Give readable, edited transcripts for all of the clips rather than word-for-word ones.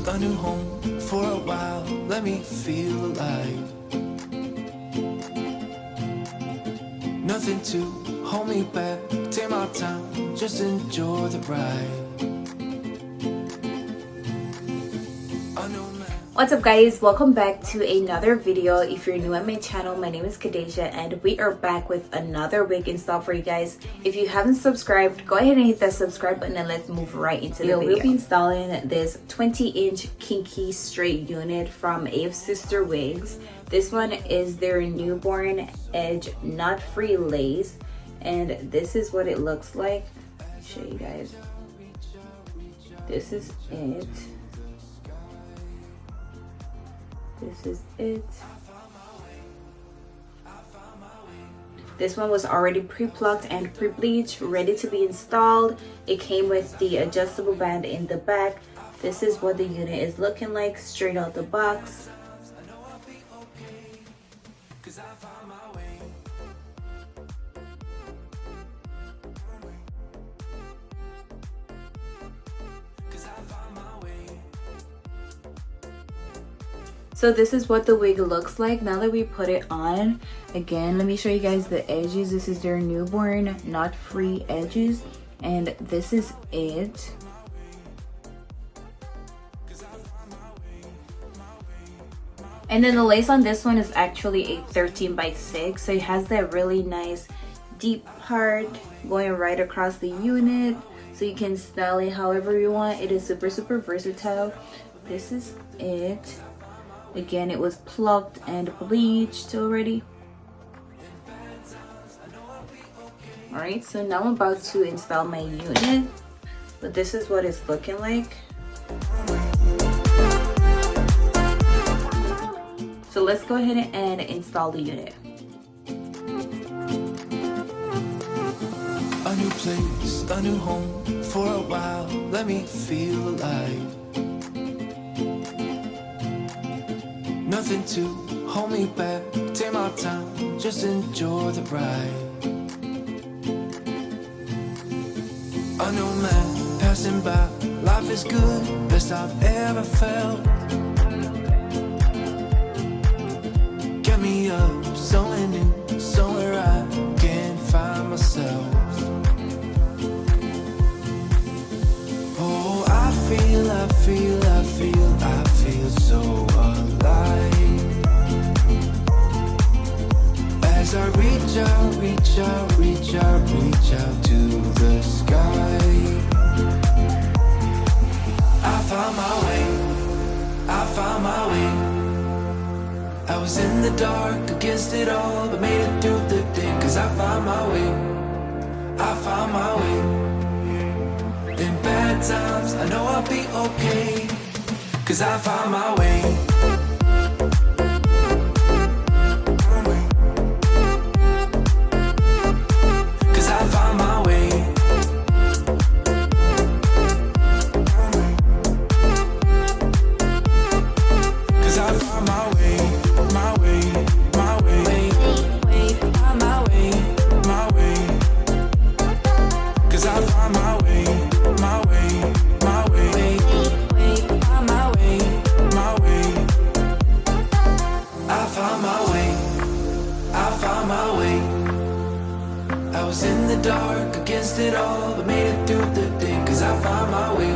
a new home for a while. Let me feel alive. Nothing to hold me back. Take my time, just enjoy the ride. What's up guys, welcome back to another video. If you're new on my channel, my name is Khadijah and we are back with another wig install for you guys. If you haven't subscribed, go ahead and hit that subscribe button and let's move right into the video. We'll be installing this 20-inch kinky straight unit from Afsisterwig. This one is their newborn edge knot-free lace, and this is what it looks like. I'll show you guys. This is it. This is it. This one was already pre-plucked and pre-bleached, ready to be installed. It came with the adjustable band in the back. This is what the unit is looking like straight out the box. So this is what the wig looks like now that we put it on. Again, let me show you guys the edges. This is their newborn knot-free edges, and this is it. And then the lace on this one is actually a 13x6, so it has that really nice deep part going right across the unit, so you can style it however you want. It is super versatile. This is it. Again, it was plucked and bleached already. Alright, so now I'm about to install my unit, but this is what it's looking like. So let's go ahead and install the unit. A new place, a new home for a while. Let me feel alive. Nothing to hold me back. Take my time, just enjoy the ride. A new man passing by. Life is good, best I've ever felt. Get me up, somewhere new, somewhere I can find myself. Oh, I feel so alive. As I reach out to the sky. I found my way. I was in the dark against it all, but made it through the day. Cause I found my way. In bad times, I know I'll be okay. Cause I found my way. It all, but made it through the day. Cause I found my way.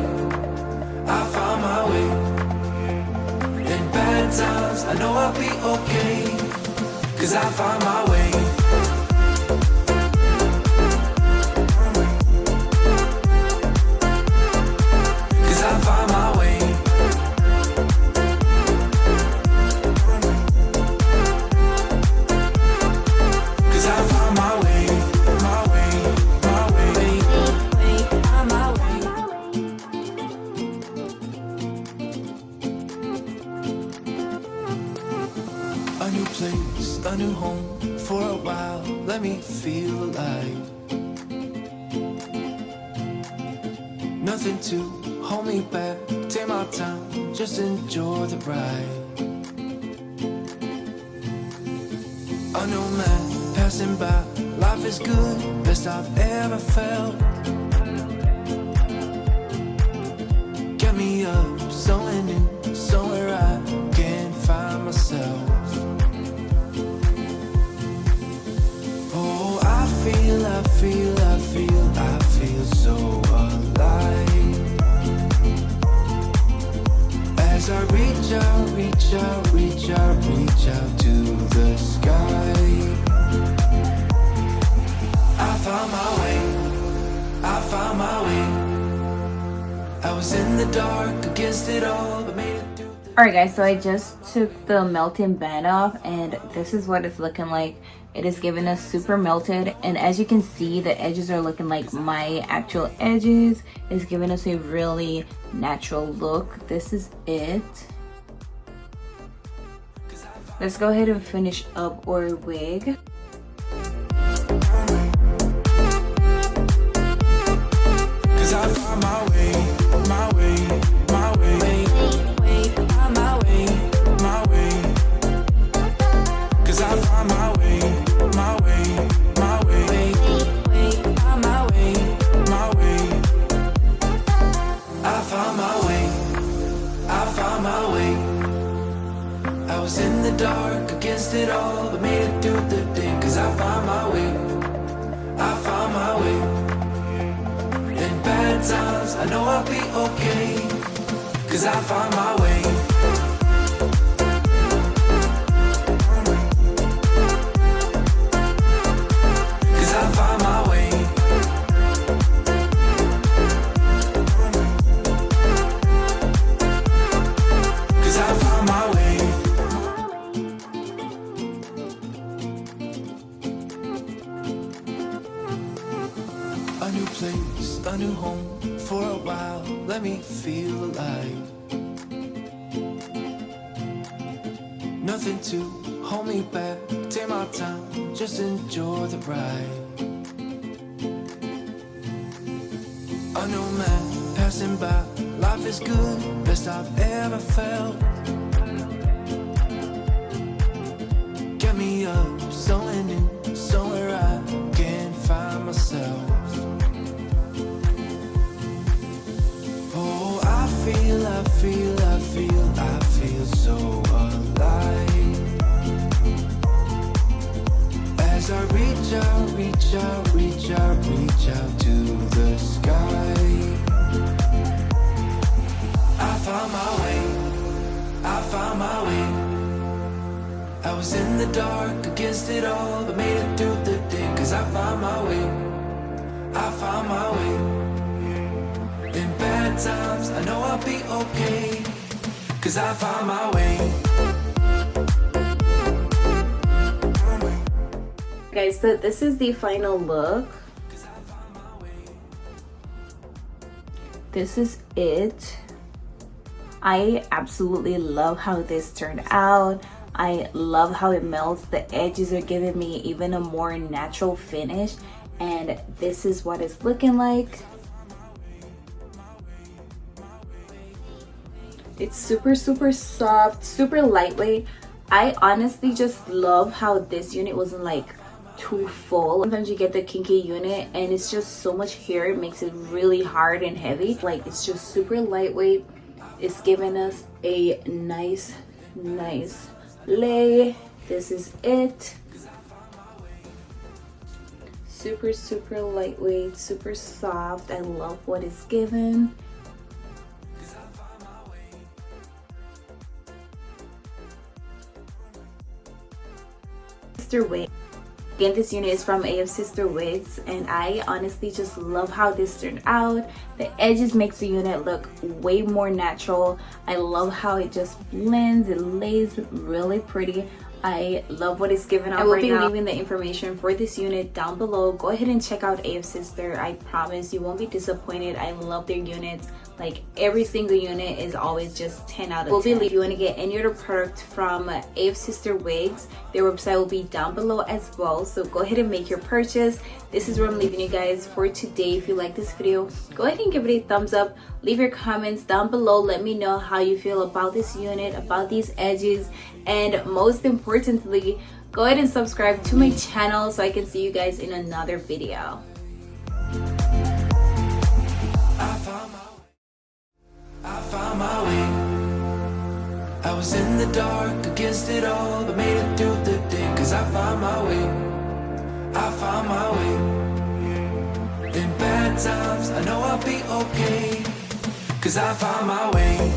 In bad times, I know I'll be okay. Cause I found my way. Cause I found my way. Cause I found my way. A new home for a while. Let me feel alive. Nothing to hold me back. Take my time, just enjoy the ride. A new man passing by. Life is good, best I've ever felt. Get me up, somewhere new, somewhere I can find myself. Oh, I feel so alive as I reach out to the sky. I found my way. I was in the dark against it all, but made it through. Alright guys, so I just took the melting band off and this is what it's looking like. It is giving us super melted, and as you can see, the edges are looking like my actual edges. It's giving us a really natural look. This is it. Let's go ahead and finish up our wig. Cause I found my way, my way, my way, my way, my way. Cause I found my way, my way, my way, my way, my way. I found my way, I found my way. I was in the dark against it all, but made it through the day. Cause I found my way, I found my way. In bad times, I know I'll be okay. Cause I found my way. Cause I found my way. Cause I found my way. A new place, a new home for a while. Let me feel alive. Nothing to hold me back. Take my time, just enjoy the ride. A new man passing by. Life is good, best I've ever felt. Get me up, somewhere new, somewhere I can find myself. Oh, I feel so alive as I reach out to the sky. I found my way, I found my way. I was in the dark against it all, but made it through the day. Cause I found my way, I found my way. In bad times, I know I'll be okay. Cause I found my way. Guys, so this is the final look. This is it. I absolutely love how this turned out. I love how it melts. The edges are giving me even a more natural finish, and this is what it's looking like. It's super soft, super lightweight. I honestly just love how this unit wasn't like too full. Sometimes you get the kinky unit and it's just so much hair, it makes it really hard and heavy. Like, it's just super lightweight. It's giving us a nice lay. This is it. Super lightweight, super soft. I love what it's given. Wig. Again, this unit is from Afsisterwig, and I honestly just love how this turned out. The edges makes the unit look way more natural. I love how it just blends, it lays really pretty. I love what it's given out. I will be leaving the information for this unit down below. Go ahead and check out Afsister. I promise you won't be disappointed. I love their units. Like, every single unit is always just 10 out of 10. If you want to get any other product from Afsisterwig, their website will be down below as well. So go ahead and make your purchase. This is where I'm leaving you guys for today. If you like this video, go ahead and give it a thumbs up. Leave your comments down below. Let me know how you feel about this unit, about these edges, and most importantly, go ahead and subscribe to my channel so I can see you guys in another video. I found my way. I was in the dark against it all, but made it through the day. Cause I found my way, I found my way. In bad times, I know I'll be okay. Cause I found my way.